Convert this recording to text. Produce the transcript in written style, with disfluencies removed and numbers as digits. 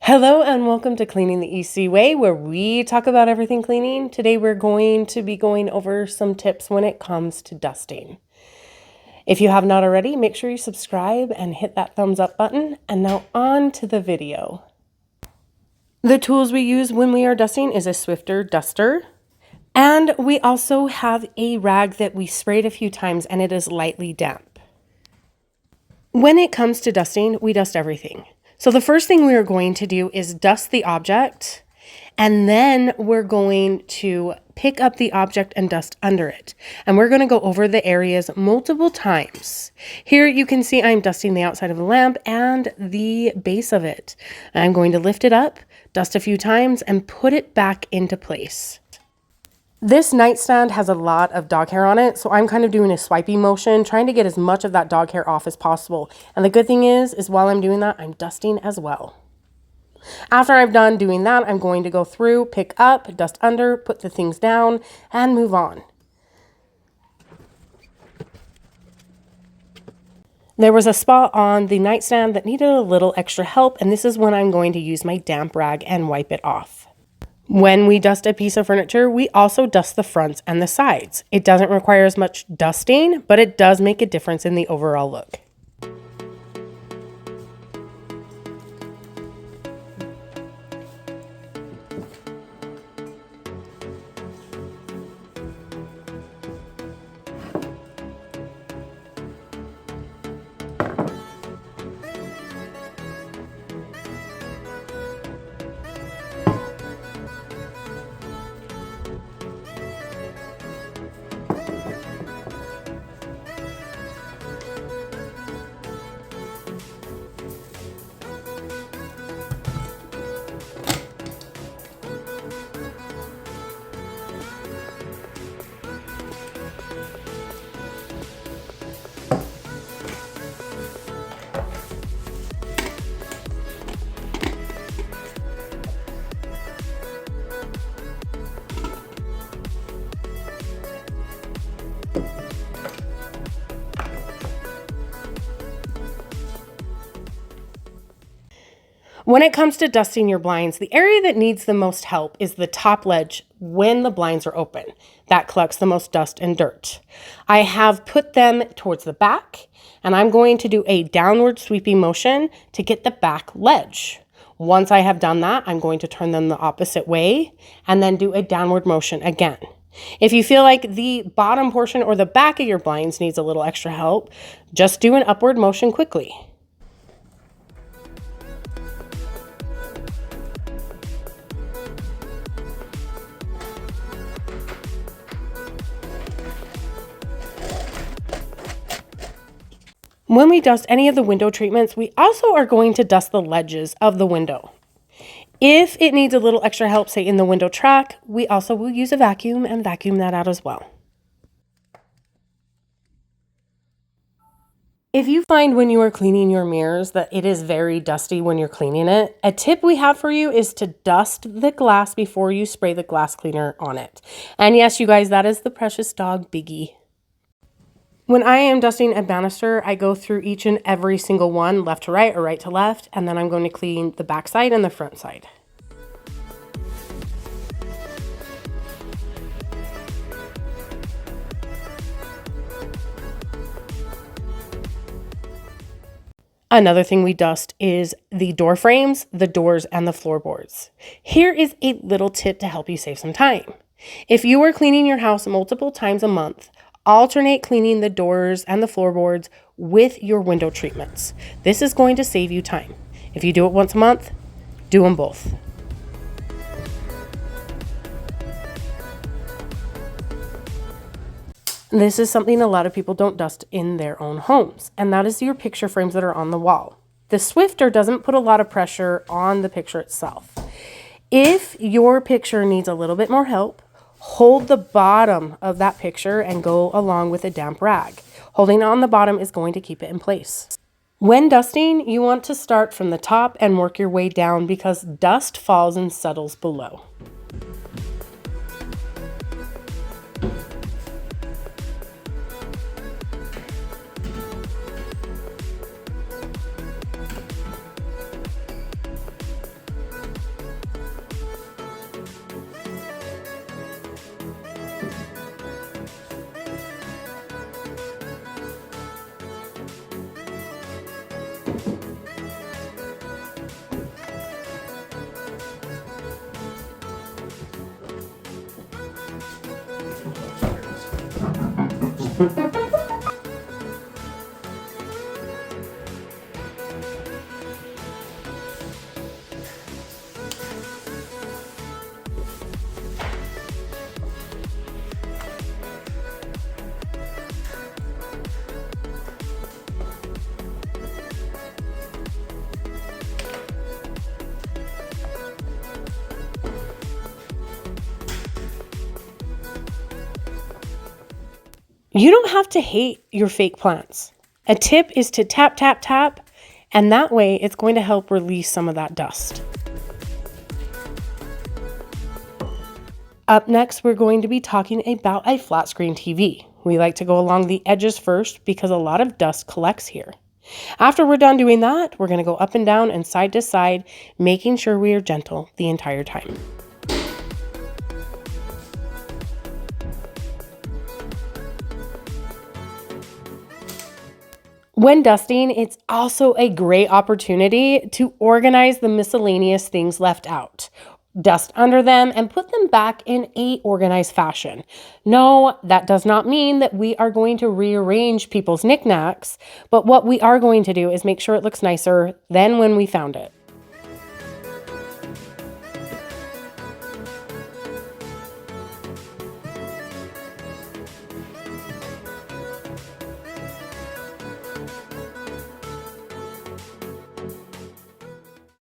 Hello and welcome to Cleaning the EC Way, where we talk about everything cleaning. Today we're going to be going over some tips when it comes to dusting. If you have not already, make sure you subscribe and hit that thumbs up button. And now on to the video. The tools we use when we are dusting is a Swiffer duster. And we also have a rag that we sprayed a few times and it is lightly damp. When it comes to dusting, we dust everything. So the first thing we are going to do is dust the object, and then we're going to pick up the object and dust under it. And we're going to go over the areas multiple times. Here you can see I'm dusting the outside of the lamp and the base of it. I'm going to lift it up, dust a few times, and put it back into place. This nightstand has a lot of dog hair on it, so I'm kind of doing a swiping motion, trying to get as much of that dog hair off as possible. And the good thing is while I'm doing that, I'm dusting as well. After I've done doing that, I'm going to go through, pick up, dust under, put the things down, and move on. There was a spot on the nightstand that needed a little extra help, and this is when I'm going to use my damp rag and wipe it off. When we dust a piece of furniture, we also dust the fronts and the sides. It doesn't require as much dusting, but it does make a difference in the overall look. When it comes to dusting your blinds, the area that needs the most help is the top ledge when the blinds are open. That collects the most dust and dirt. I have put them towards the back, and I'm going to do a downward sweeping motion to get the back ledge. Once I have done that, I'm going to turn them the opposite way and then do a downward motion again. If you feel like the bottom portion or the back of your blinds needs a little extra help, just do an upward motion quickly. When we dust any of the window treatments, we also are going to dust the ledges of the window. If it needs a little extra help, say in the window track, we also will use a vacuum and vacuum that out as well. If you find when you are cleaning your mirrors that it is very dusty when you're cleaning it, a tip we have for you is to dust the glass before you spray the glass cleaner on it. And yes, you guys, that is the precious dog Biggie. When I am dusting a banister, I go through each and every single one, left to right or right to left, and then I'm going to clean the back side and the front side. Another thing we dust is the door frames, the doors, and the floorboards. Here is a little tip to help you save some time. If you are cleaning your house multiple times a month, alternate cleaning the doors and the floorboards with your window treatments. This is going to save you time. If you do it once a month, do them both. This is something a lot of people don't dust in their own homes, and that is your picture frames that are on the wall. The Swiffer doesn't put a lot of pressure on the picture itself. If your picture needs a little bit more help, hold the bottom of that picture and go along with a damp rag. Holding on the bottom is going to keep it in place. When dusting, you want to start from the top and work your way down because dust falls and settles below. You don't have to hate your fake plants. A tip is to tap, tap, tap, and that way it's going to help release some of that dust. Up next, we're going to be talking about a flat screen TV. We like to go along the edges first because a lot of dust collects here. After we're done doing that, we're going to go up and down and side to side, making sure we are gentle the entire time. When dusting, it's also a great opportunity to organize the miscellaneous things left out. Dust under them and put them back in a organized fashion. No, that does not mean that we are going to rearrange people's knickknacks, but what we are going to do is make sure it looks nicer than when we found it.